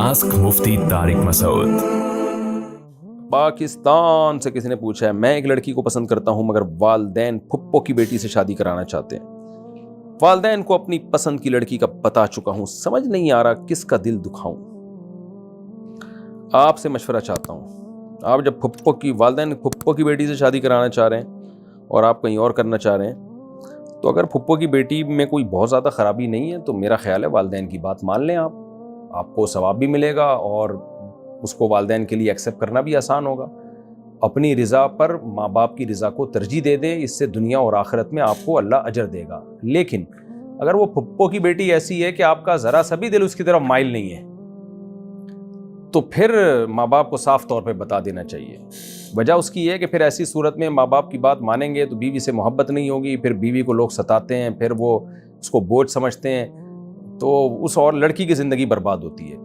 Ask मुफ्ती तारिक मसूद। पाकिस्तान से किसी ने पूछा है, मैं एक लड़की को पसंद करता हूं मगर वालदैन फुप्पो की बेटी से शादी कराना चाहते हैं। वालदैन को अपनी पसंद की लड़की का बता चुका हूं, समझ नहीं आ रहा किसका दिल दुखाऊं। आपसे मशवरा चाहता हूं। आप जब वालदैन फुप्पो की बेटी से शादी कराना चाह रहे हैं और आप कहीं और करना चाह रहे हैं, तो अगर फुप्पो की बेटी में कोई बहुत ज़्यादा ख़राबी नहीं है तो मेरा ख्याल है वालदैन की बात मान लें। आपको सवाब भी मिलेगा और उसको वालदैन के लिए एक्सेप्ट करना भी आसान होगा। अपनी रज़ा पर माँ बाप की रज़ा को तरजीह दे दें, इससे दुनिया और आखिरत में आपको अल्लाह अजर देगा। लेकिन अगर वो फुप्पो की बेटी ऐसी है कि आपका ज़रा सा भी दिल उसकी तरफ माइल नहीं है, तो फिर माँ बाप को साफ तौर पे बता देना चाहिए। वजह उसकी है कि फिर ऐसी सूरत में माँ बाप की बात मानेंगे तो बीवी से मोहब्बत नहीं होगी, फिर बीवी को लोग सताते हैं, फिर वो उसको बोझ समझते हैं, तो उस और लड़की की ज़िंदगी बर्बाद होती है।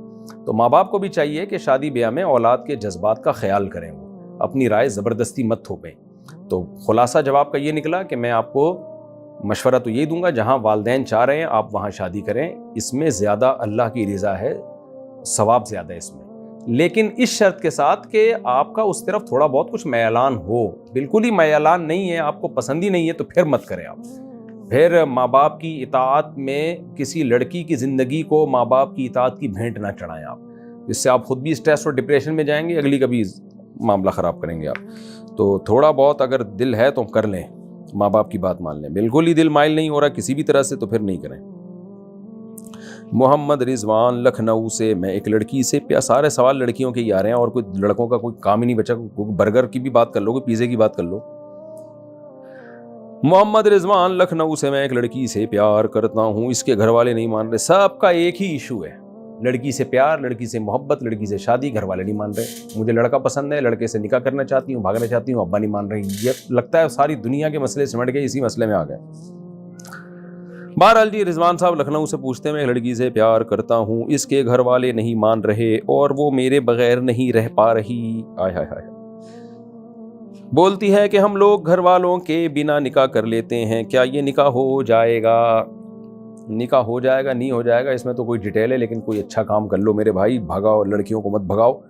तो माँ बाप को भी चाहिए कि शादी ब्याह में औलाद के जज्बात का ख्याल करें, वो अपनी राय ज़बरदस्ती मत थोपें। तो खुलासा जवाब का ये निकला कि मैं आपको मशवरा तो यही दूंगा, जहाँ वालदैन चाह रहे हैं आप वहाँ शादी करें। इसमें ज़्यादा अल्लाह की रज़ा है, सवाब ज़्यादा है इसमें। लेकिन इस शर्त के साथ कि आपका उस तरफ थोड़ा बहुत कुछ मैलान हो। बिल्कुल ही मैलान नहीं है, आपको पसंद ही नहीं है, तो फिर मत करें आप। फिर माँ बाप की इताअत में किसी लड़की की ज़िंदगी को माँ बाप की इताअत की भेंट ना चढ़ाएं आप, जिससे आप खुद भी स्ट्रेस और डिप्रेशन में जाएंगे, अगली कभी मामला ख़राब करेंगे आप। तो थोड़ा बहुत अगर दिल है तो कर लें, माँ बाप की बात मान लें। बिल्कुल ही दिल माइल नहीं हो रहा किसी भी तरह से, तो फिर नहीं करें। मोहम्मद रिजवान लखनऊ से, मैं एक लड़की से सारे सवाल लड़कियों के ही आ रहे हैं और कोई लड़कों का कोई काम ही नहीं बचा। कोई बर्गर की भी बात कर लो, कोई पिज़्ज़े की बात कर लो। मोहम्मद रिजवान लखनऊ से, मैं एक लड़की से प्यार करता हूँ, इसके घर वाले नहीं मान रहे। सबका एक ही इशू है, लड़की से प्यार, लड़की से मोहब्बत, लड़की से शादी, घर वाले नहीं मान रहे। मुझे लड़का पसंद है, लड़के से निकाह करना चाहती हूँ, भागना चाहती हूँ, अब्बा नहीं मान रहे। ये लगता है सारी दुनिया के मसले सिमट गए, इसी मसले में आ गए। बहरहाल जी, रिजवान साहब लखनऊ से पूछते हैं, मैं एक लड़की से प्यार करता हूँ, इसके घर वाले नहीं मान रहे और वो मेरे बगैर नहीं रह पा रही। आय हाय हाय। बोलती है कि हम लोग घर वालों के बिना निकाह कर लेते हैं, क्या ये निकाह हो जाएगा? निकाह हो जाएगा नहीं हो जाएगा इसमें तो कोई डिटेल है, लेकिन कोई अच्छा काम कर लो मेरे भाई। भगाओ लड़कियों को, मत भगाओ।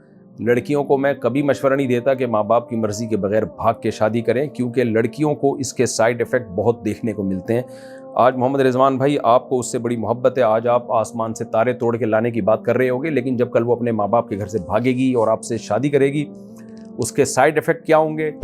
लड़कियों को मैं कभी मशवरा नहीं देता कि माँ बाप की मर्ज़ी के बगैर भाग के शादी करें, क्योंकि लड़कियों को इसके साइड इफ़ेक्ट बहुत देखने को मिलते हैं। आज मोहम्मद रिजवान भाई, आपको उससे बड़ी मोहब्बत है, आज आप आसमान से तारे तोड़ के लाने की बात कर रहे होगे, लेकिन जब कल वो अपने माँ बाप के घर से भागेगी और आपसे शादी करेगी, उसके साइड इफ़ेक्ट क्या होंगे?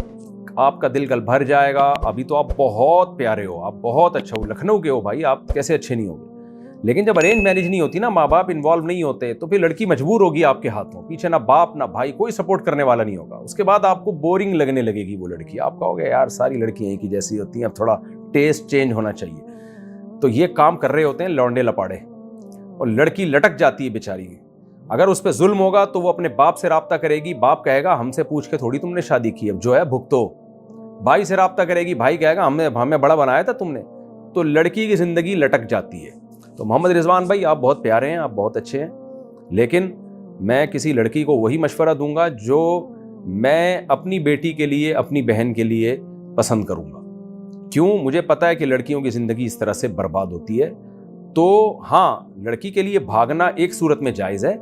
आपका दिल कल भर जाएगा। अभी तो आप बहुत प्यारे हो, आप बहुत अच्छा हो, लखनऊ के हो भाई, आप कैसे अच्छे नहीं होंगे? लेकिन जब अरेंज मैरिज नहीं होती ना, माँ बाप इन्वॉल्व नहीं होते, तो फिर लड़की मजबूर होगी आपके हाथों। पीछे ना बाप ना भाई, कोई सपोर्ट करने वाला नहीं होगा। उसके बाद आपको बोरिंग लगने लगेगी वो लड़की। आप कहोगे यार सारी लड़कियां एक ही जैसी होती हैं, अब थोड़ा टेस्ट चेंज होना चाहिए। तो ये काम कर रहे होते हैं लौंडे लपाड़े, और लड़की लटक जाती है बेचारी। अगर उस पर जुल्म होगा तो वो अपने बाप से राब्ता करेगी, बाप कहेगा हमसे पूछ के थोड़ी तुमने शादी की, अब जो है भुगतो। भाई से राब्ता करेगी, भाई कहेगा हमें बड़ा बनाया था तुमने। तो लड़की की जिंदगी लटक जाती है। तो मोहम्मद रिजवान भाई, आप बहुत प्यारे हैं, आप बहुत अच्छे हैं, लेकिन मैं किसी लड़की को वही मशवरा दूंगा जो मैं अपनी बेटी के लिए, अपनी बहन के लिए पसंद करूंगा। क्यों? मुझे पता है कि लड़कियों की ज़िंदगी इस तरह से बर्बाद होती है। तो हाँ, लड़की के लिए भागना एक सूरत में जायज़ है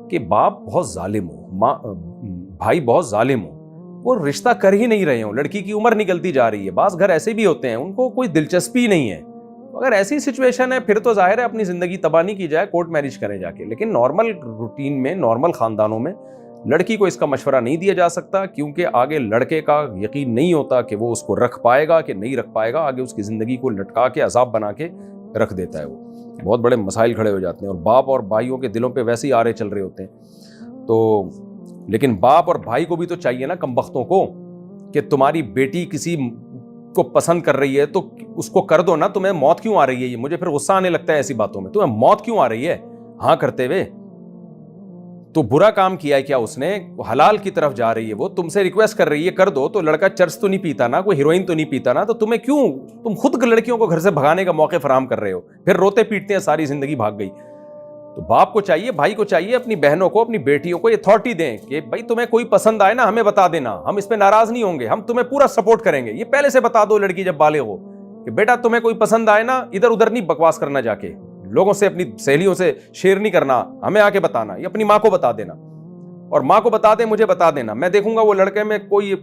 कि बाप बहुत जालिम हो, भाई बहुत जालिम हो, वो रिश्ता कर ही नहीं रहे हो, लड़की की उम्र निकलती जा रही है। बास घर ऐसे भी होते हैं, उनको कोई दिलचस्पी नहीं है। अगर ऐसी सिचुएशन है फिर तो जाहिर है अपनी ज़िंदगी तबाह नहीं की जाए, कोर्ट मैरिज करें जाके। लेकिन नॉर्मल रूटीन में, नॉर्मल ख़ानदानों में लड़की को इसका मशवरा नहीं दिया जा सकता, क्योंकि आगे लड़के का यकीन नहीं होता कि वो उसको रख पाएगा कि नहीं रख पाएगा। आगे उसकी ज़िंदगी को लटका के अजाब बना के रख देता है। वो बहुत बड़े मसाइल खड़े हो जाते हैं, और बाप और भाइयों के दिलों पे वैसे ही आरे चल रहे होते हैं। तो लेकिन बाप और भाई को भी तो चाहिए ना कमबख्तों को, कि तुम्हारी बेटी किसी को पसंद कर रही है तो उसको कर दो ना। तुम्हें मौत क्यों आ रही है? ये मुझे फिर गुस्सा आने लगता है ऐसी बातों में। तुम्हें मौत क्यों आ रही है हाँ करते हुए? तो बुरा काम किया है क्या उसने? हलाल की तरफ जा रही है, वो तुमसे रिक्वेस्ट कर रही है कर दो। तो लड़का चर्च तो नहीं पीता ना, कोई हीरोइन तो नहीं पीता ना, तो तुम्हें क्यों? तुम खुद लड़कियों को घर से भगाने का मौके फराहम कर रहे हो, फिर रोते पीटते हैं सारी जिंदगी भाग गई। तो बाप को चाहिए, भाई को चाहिए, अपनी बहनों को, अपनी बेटियों को ये अथॉरिटी दें कि भाई तुम्हें कोई पसंद आए ना, हमें बता देना, हम इस पे नाराज नहीं होंगे, हम तुम्हें पूरा सपोर्ट करेंगे। ये पहले से बता दो लड़की जब बाले हो कि बेटा तुम्हें कोई पसंद आए ना, इधर उधर नहीं बकवास करना जाके। لوگوں سے اپنی سہیلیوں سے شیئر نہیں کرنا, ہمیں آ کے بتانا, یہ اپنی ماں کو بتا دینا, اور ماں کو بتا دے, مجھے بتا دینا, میں دیکھوں گا وہ لڑکے میں کوئی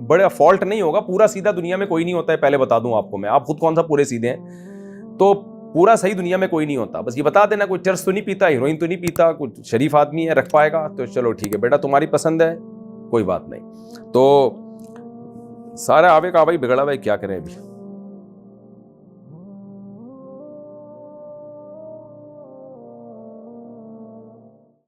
بڑا فالٹ نہیں ہوگا. پورا سیدھا دنیا میں کوئی نہیں ہوتا ہے, پہلے بتا دوں آپ کو میں, آپ خود کون سا پورے سیدھے ہیں, تو پورا صحیح دنیا میں کوئی نہیں ہوتا. بس یہ بتا دینا کوئی چرس تو نہیں پیتا, ہیروئن تو نہیں پیتا, کچھ شریف آدمی ہے, رکھ پائے گا, تو چلو ٹھیک ہے بیٹا تمہاری پسند ہے, کوئی بات نہیں. تو سارا آوے کا آبائی بگڑا ہوا ہے, کیا کریں ابھی.